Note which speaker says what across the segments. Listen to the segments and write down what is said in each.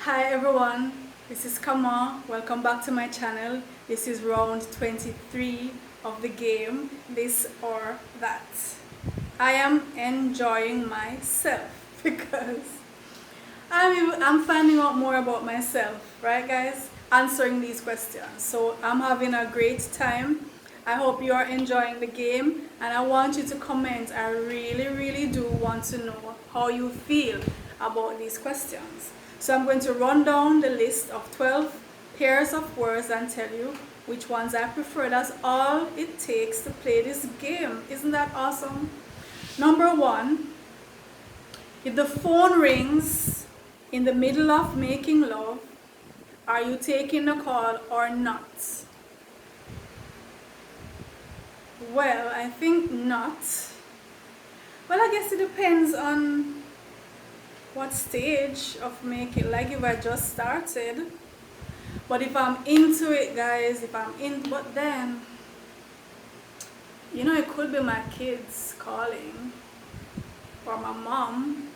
Speaker 1: Hi everyone, this is Kamau. Welcome back to my channel. This is round 23 of the game, this or that. I am enjoying myself because I'm finding out more about myself, right guys? Answering these questions. So I'm having a great time. I hope you are enjoying the game and I want you to comment. I really do want to know how you feel about these questions. So I'm going to run down the list of 12 pairs of words and tell you which ones I prefer. That's all it takes to play this game. Isn't that awesome? Number one, if the phone rings in the middle of making love, are you taking the call or not? Well, I think not. Well, I guess it depends on what stage of making, like if I just started. But if I'm into it, guys, but then, it could be my kids calling or my mom.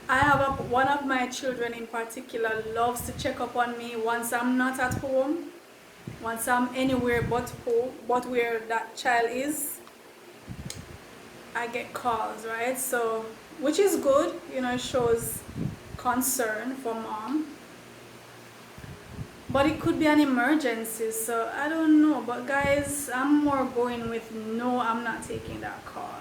Speaker 1: I have one of my children in particular loves to check up on me once I'm not at home, once I'm anywhere but home, but where that child is, I get calls, right? So, which is good, it shows concern for mom. But it could be an emergency, so I don't know. But guys, I'm more going with no, I'm not taking that call.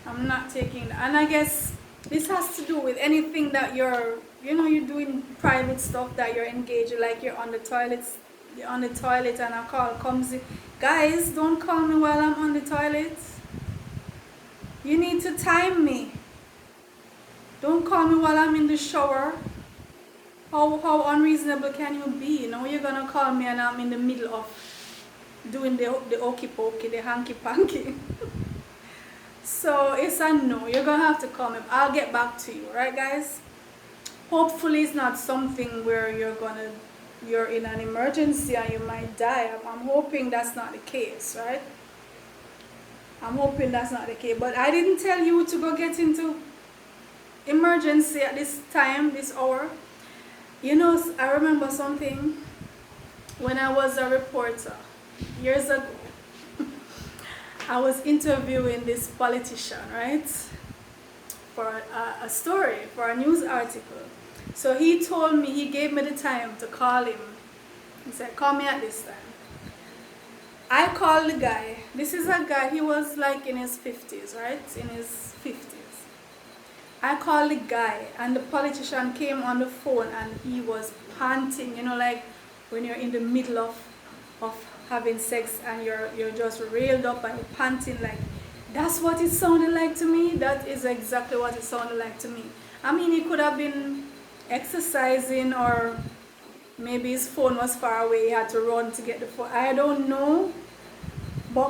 Speaker 1: I'm not taking that. And I guess this has to do with anything that you're doing private stuff that you're engaged, like you're on the toilet and a call comes in. Guys, don't call me while I'm on the toilet. You need to time me. Don't call me while I'm in the shower. How unreasonable can you be? You're gonna call me and I'm in the middle of doing the okey pokey, the hanky panky. So it's a no. You're gonna have to call me. I'll get back to you, right guys? Hopefully it's not something where you're in an emergency and you might die. I'm hoping that's not the case, right? I'm hoping that's not the case. But I didn't tell you to go get into emergency at this time, this hour. I remember something when I was a reporter years ago. I was interviewing this politician, right, for a story, for a news article. So he gave me the time to call him. He said, call me at this time. I called the guy. This is a guy, he was like in his 50s, right, in his 50s. I called the guy and the politician came on the phone and he was panting, like when you're in the middle of having sex and you're just railed up and you're panting, like that's what it sounded like to me. That is exactly what it sounded like to me. I mean, he could have been exercising or maybe his phone was far away, he had to run to get the phone. I don't know, but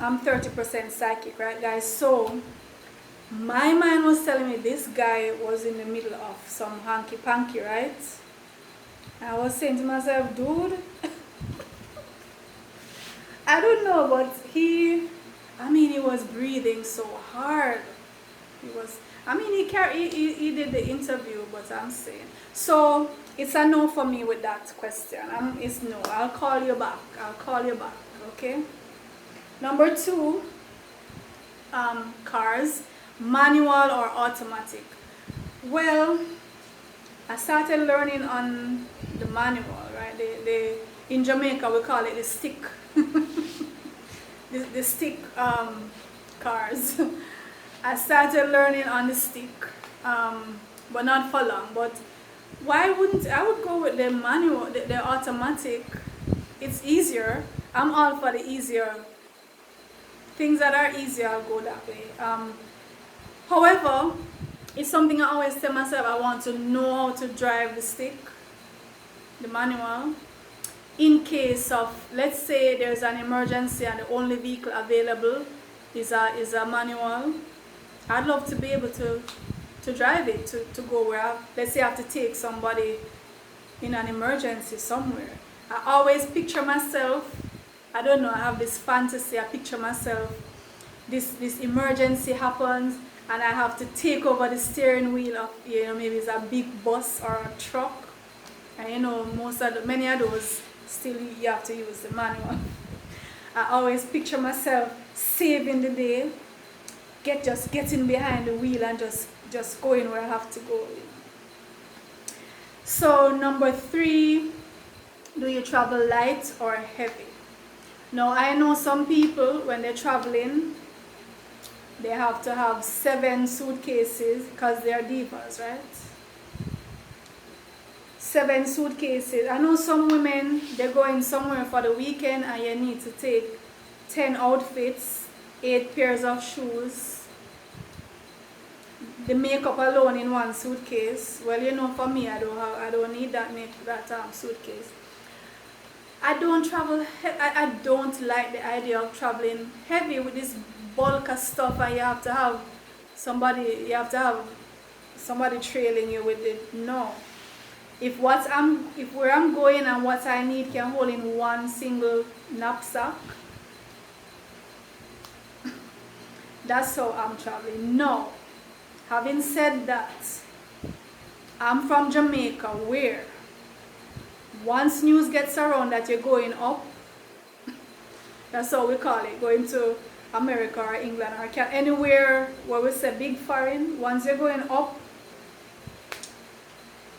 Speaker 1: I'm 30% psychic, right guys? So my mind was telling me this guy was in the middle of some hanky panky, right? I was saying to myself, dude, I don't know, but he was breathing so hard. He did the interview, but I'm saying. So it's a no for me with that question. It's no. I'll call you back. Okay? Number two, cars. Manual or automatic? Well, I started learning on the manual, right? In Jamaica we call it the stick. the stick cars. I started learning on the stick, but not for long. But why wouldn't I would go with the manual, the automatic? It's easier. I'm all for the easier things that are easier. I'll go that way. However, it's something I always tell myself, I want to know how to drive the stick, the manual, in case of, let's say there's an emergency and the only vehicle available is a manual. I'd love to be able to drive it, to go where, let's say I have to take somebody in an emergency somewhere. I always picture myself, I don't know, I have this fantasy, I picture myself this emergency happens and I have to take over the steering wheel of, maybe it's a big bus or a truck, and many of those still you have to use the manual. I always picture myself saving the day, just getting behind the wheel and just going where I have to go. So number 3, do you travel light or heavy? Now I know some people, when they're traveling, they have to have 7 suitcases because they are divas, right? 7 suitcases. I know some women, they're going somewhere for the weekend and you need to take 10 outfits, 8 pairs of shoes, the makeup alone in 1 suitcase. Well, for me, I don't need that suitcase. I don't travel. I don't like the idea of traveling heavy with this bulk of stuff, and you have to have somebody. Trailing you with it. No. If where I'm going and what I need can hold in 1 single knapsack, that's how I'm traveling. No. Having said that, I'm from Jamaica, where once news gets around that you're going up, that's how we call it, going to America or England or anywhere where we say big foreign. Once you're going up,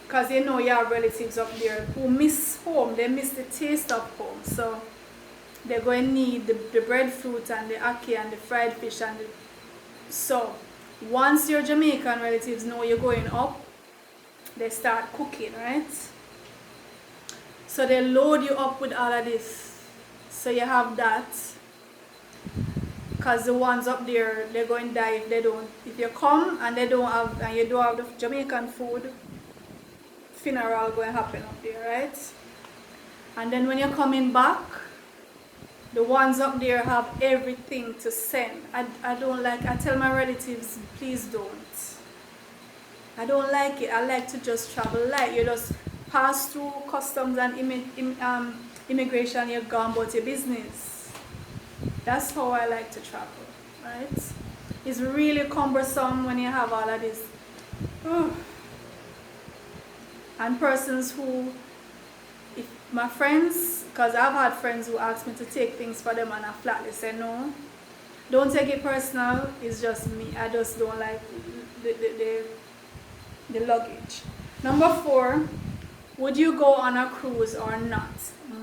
Speaker 1: because you have relatives up there who miss home, they miss the taste of home, so they're going to need the breadfruit and the ackee and the fried fish so once your Jamaican relatives know you're going up, they start cooking, right? So they load you up with all of this. So you have that. Because the ones up there, they're going to die if they don't. If you come and you don't have the Jamaican food, funeral going to happen up there, right? And then when you're coming back, the ones up there have everything to send. I don't like, I tell my relatives, please don't. I don't like it. I like to just travel light. You just pass through customs and immigration, you're gone about your business. That's how I like to travel, right? It's really cumbersome when you have all of this. And persons who, if my friends, because I've had friends who ask me to take things for them and I flatly say no. Don't take it personal, it's just me. I just don't like the luggage. Number 4, would you go on a cruise or not?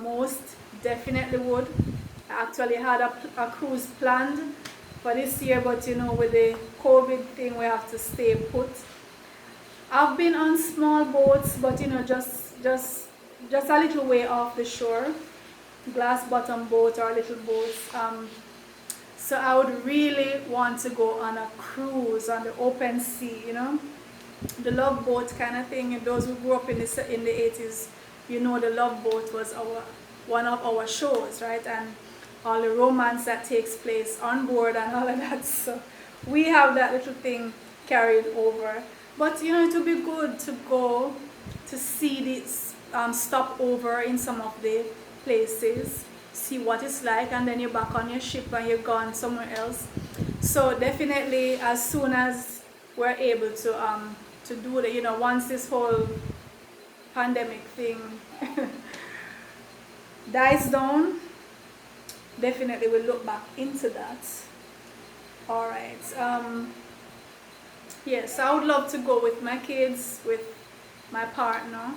Speaker 1: Most definitely would. I actually had a cruise planned for this year, but with the COVID thing, we have to stay put. I've been on small boats, but just a little way off the shore, glass bottom boat or little boats. So I would really want to go on a cruise on the open sea, the Love Boat kind of thing. And those who grew up in the 80s, the Love Boat was one of our shows, right? And all the romance that takes place on board and all of that. So we have that little thing carried over. But it would be good to go to see this, stop over in some of the places, see what it's like, and then you're back on your ship and you're gone somewhere else. So definitely, as soon as we're able to do that, once this whole pandemic thing dies down, definitely we'll look back into that. All right. Yes, I would love to go with my kids, with my partner,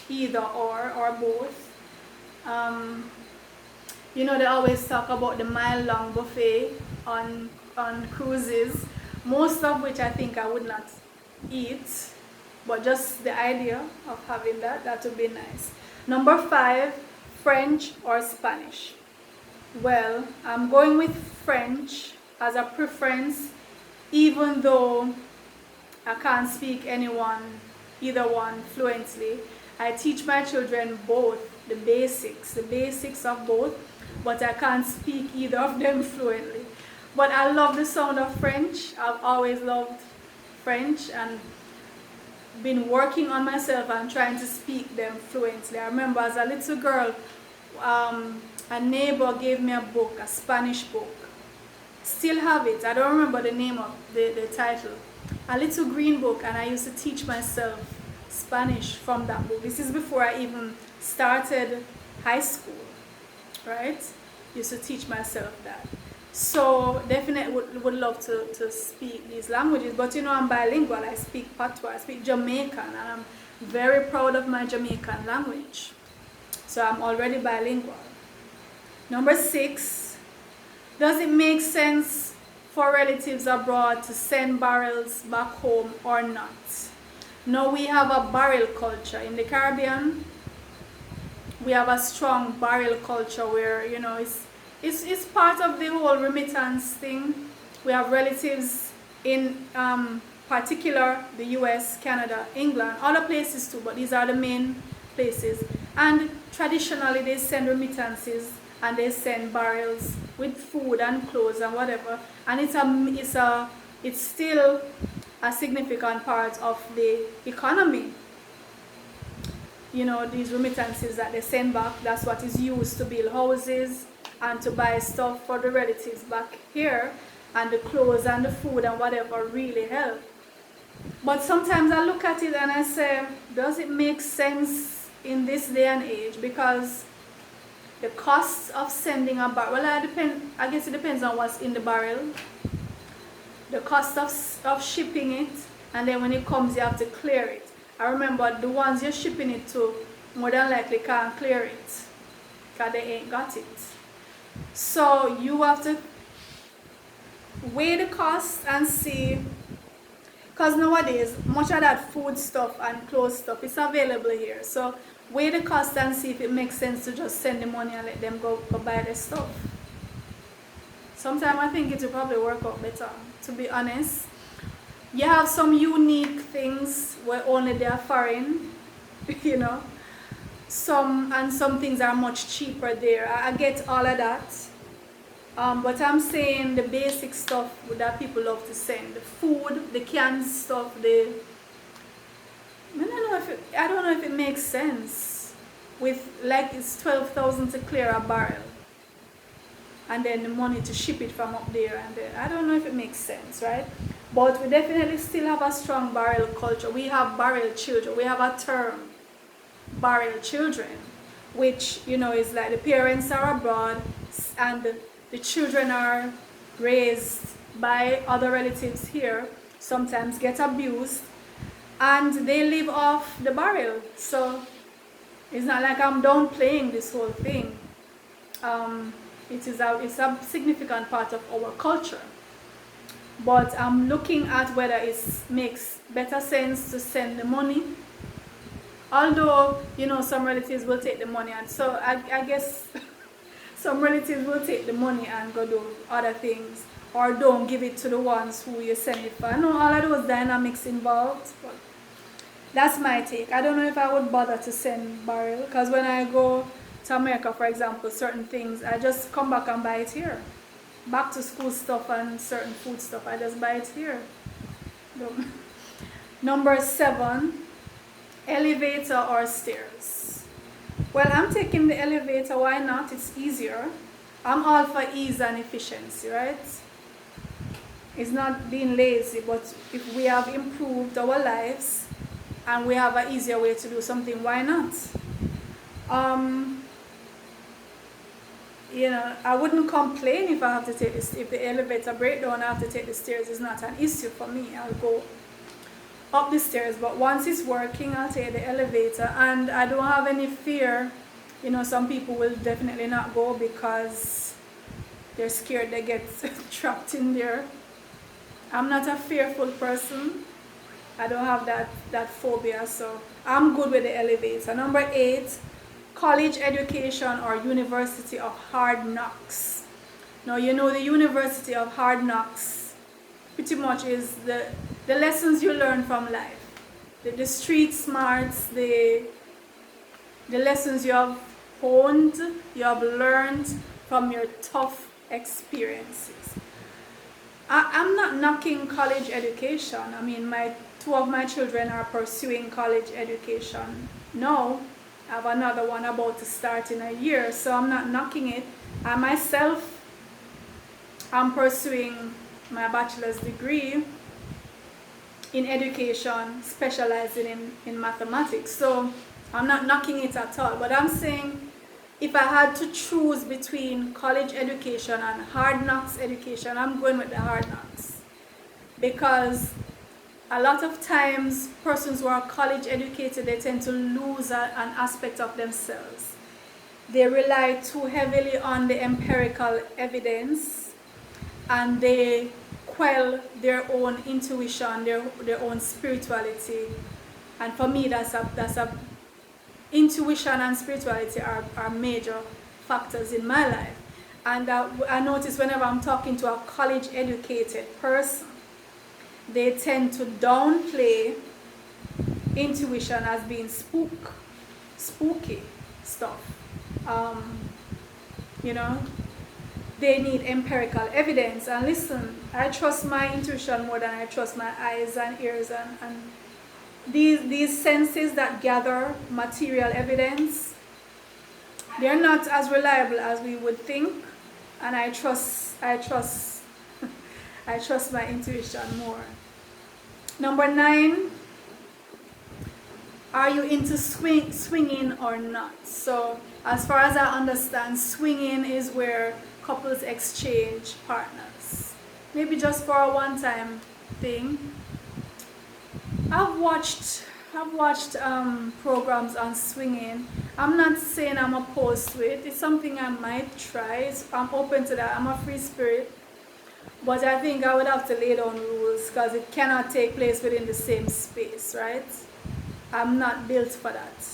Speaker 1: either or both. They always talk about the mile-long buffet on cruises, most of which I think I would not eat, but just the idea of having that would be nice. Number 5, French or Spanish? Well, I'm going with French as a preference, even though I can't speak either one fluently. I teach my children both, the basics of both, but I can't speak either of them fluently. But I love the sound of French. I've always loved French and been working on myself and trying to speak them fluently. I remember as a little girl, a neighbor gave me a book, a Spanish book. Still have it. I don't remember the name of the title. A little green book, and I used to teach myself Spanish from that book. This is before I even started high school, right? Used to teach myself that. So definitely would love to speak these languages, but you know, I'm bilingual. I speak Patois, I speak Jamaican, and I'm very proud of my Jamaican language. So I'm already bilingual. Number 6, does it make sense for relatives abroad to send barrels back home or not? Now we have a barrel culture in the Caribbean. We have a strong barrel culture where, you know, it's part of the whole remittance thing. We have relatives in particular the US, Canada, England, other places too, but these are the main places. And traditionally they send remittances and they send barrels with food and clothes and whatever. And it's still a significant part of the economy. You know, these remittances that they send back, that's what is used to build houses and to buy stuff for the relatives back here, and the clothes and the food and whatever really help. But sometimes I look at it and I say, does it make sense in this day and age? Because the cost of sending a barrel, well, I guess it depends on what's in the barrel. The cost of shipping it, and then when it comes you have to clear it. I remember the ones you're shipping it to more than likely can't clear it because they ain't got it. So you have to weigh the cost and see, because nowadays much of that food stuff and clothes stuff is available here. So weigh the cost and see if it makes sense to just send the money and let them go buy their stuff. Sometimes I think it will probably work out better, to be honest. You have some unique things where only they are foreign, you know. Some things are much cheaper there. I get all of that. But I'm saying the basic stuff that people love to send. The food, the canned stuff, I don't know if it makes sense. With, like, it's 12,000 to clear a barrel. And then the money to ship it from up there, and then, I don't know if it makes sense, right? But we definitely still have a strong barrel culture. We have barrel children. We have a term, barrel children, which, you know, is like the parents are abroad and the children are raised by other relatives here, sometimes get abused, and they live off the barrel. So it's not like I'm downplaying this whole thing. It's a significant part of our culture. But I'm looking at whether it makes better sense to send the money. Although, you know, some relatives will take the money, and so I guess some relatives will take the money and go do other things, or don't give it to the ones who you send it for. I know all of those dynamics involved, but that's my take. I don't know if I would bother to send barrel, because when I go to America, for example, certain things, I just come back and buy it here. Back to school stuff and certain food stuff, I just buy it here. Number 7, elevator or stairs? Well, I'm taking the elevator. Why not? It's easier. I'm all for ease and efficiency, right? It's not being lazy, but if we have improved our lives and we have an easier way to do something, why not? You know, I wouldn't complain if I have to take this. If the elevator breakdown, I have to take the stairs. It's not an issue for me. I'll go up the stairs, but once it's working, I'll take the elevator, and I don't have any fear. You know, some people will definitely not go because they're scared they get trapped in there. I'm not a fearful person. I don't have that phobia, so I'm good with the elevator. Number 8, college education or University of Hard Knocks. Now, you know, the University of Hard Knocks pretty much is the lessons you learn from life. The street smarts, the lessons you have honed, you have learned from your tough experiences. I'm not knocking college education. I mean, 2 of my children are pursuing college education now. I have another one about to start in a year, so I'm not knocking it. I myself I'm pursuing my bachelor's degree in education, specializing in mathematics. So I'm not knocking it at all, but I'm saying if I had to choose between college education and hard knocks education, I'm going with the hard knocks. Because a lot of times persons who are college educated, they tend to lose an aspect of themselves. They rely too heavily on the empirical evidence, and they quell their own intuition, their own spirituality. And for me, that's a intuition and spirituality are major factors in my life. And I notice whenever I'm talking to a college educated person, they tend to downplay intuition as being spooky stuff. You know, they need empirical evidence. And listen, I trust my intuition more than I trust my eyes and ears and these senses that gather material evidence. They're not as reliable as we would think, and I trust I trust my intuition more. Number 9, are you into swinging or not? So as far as I understand, swinging is where couples exchange partners. Maybe just for a one-time thing. I've watched programs on swinging. I'm not saying I'm opposed to it. It's something I might try. I'm open to that. I'm a free spirit. But I think I would have to lay down rules because it cannot take place within the same space, right? I'm not built for that.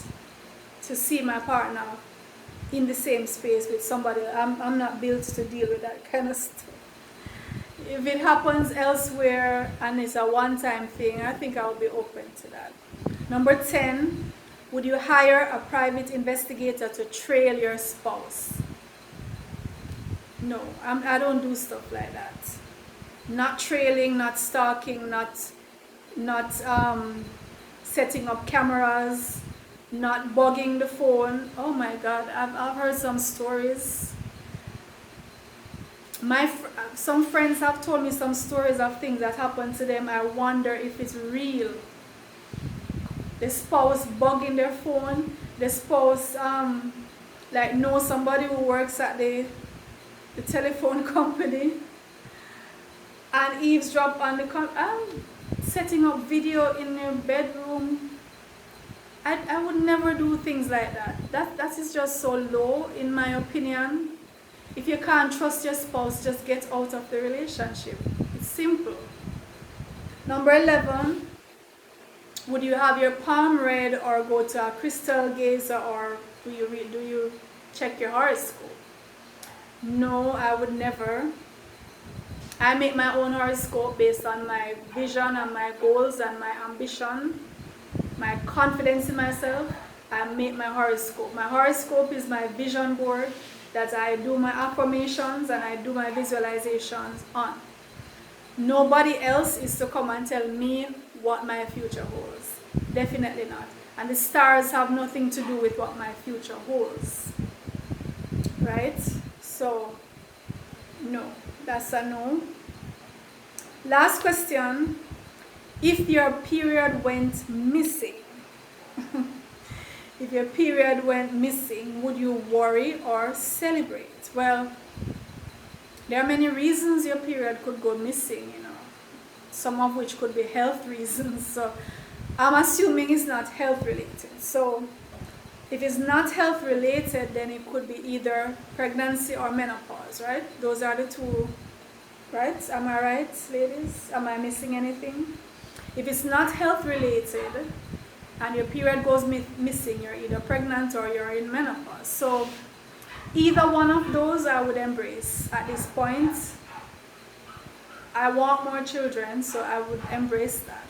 Speaker 1: To see my partner in the same space with somebody, I'm not built to deal with that kind of stuff. If it happens elsewhere and it's a one-time thing, I think I'll be open to that. Number 10, would you hire a private investigator to trail your spouse? No, I don't do stuff like that. Not trailing, not stalking, not setting up cameras, not bugging the phone. Oh my God, I've heard some stories. Some friends have told me some stories of things that happened to them. I wonder if it's real. The spouse bugging their phone. The spouse know somebody who works at the telephone company and eavesdrop on the setting up video in their bedroom. I would never do things like that. That is just so low, in my opinion. If you can't trust your spouse, just get out of the relationship. It's simple. Number 11, would you have your palm read or go to a crystal gazer, or do you check your horoscope? No, I would never. I make my own horoscope based on my vision and my goals and my ambition, my confidence in myself. I make my horoscope. My horoscope is my vision board that I do my affirmations and I do my visualizations on. Nobody else is to come and tell me what my future holds. Definitely not. And the stars have nothing to do with what my future holds. Right? So, no. That's a no. Last question. If your period went missing, if your period went missing, would you worry or celebrate? Well, there are many reasons your period could go missing, some of which could be health reasons. So I'm assuming it's not health related. So if it's not health related, then it could be either pregnancy or menopause, right? Those are the two, right? Am I right, ladies? Am I missing anything? If it's not health related and your period goes missing, you're either pregnant or you're in menopause. So either one of those I would embrace at this point. I want more children, so I would embrace that.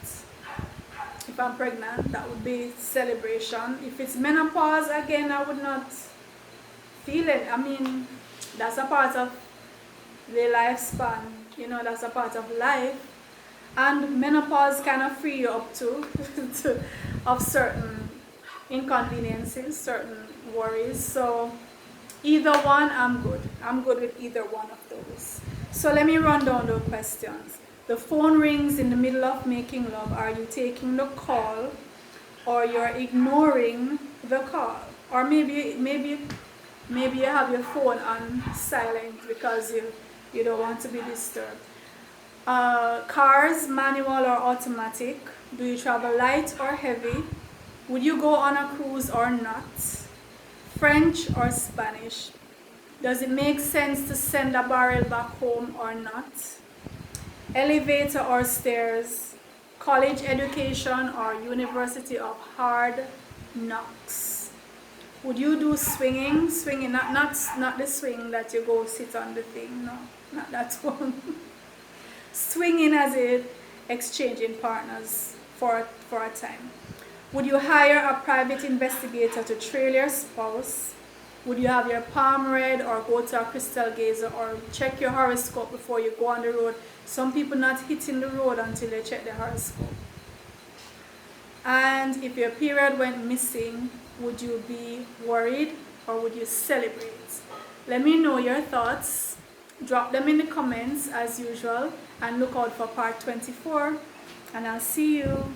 Speaker 1: If I'm pregnant, that would be celebration. If it's menopause, again, I would not feel it. I mean, that's a part of the lifespan, that's a part of life. And menopause kind of free you up of certain inconveniences, certain worries. So either one, I'm good. I'm good with either one of those. So let me run down those questions. The phone rings in the middle of making love. Are you taking the call, or you're ignoring the call? Or maybe you have your phone on silent because you don't want to be disturbed. Cars, manual or automatic? Do you travel light or heavy? Would you go on a cruise or not? French or Spanish? Does it make sense to send a barrel back home or not? Elevator or stairs? College education or University of Hard Knocks? Would you do swinging? Swinging, not the swing that you go sit on the thing, no, not that one. Swinging as in exchanging partners for a time. Would you hire a private investigator to trail your spouse? Would you have your palm read or go to a crystal gazer or check your horoscope before you go on the road? Some people not hitting the road until they check their horoscope. And if your period went missing, would you be worried or would you celebrate? Let me know your thoughts. Drop them in the comments as usual and look out for part 24. And I'll see you.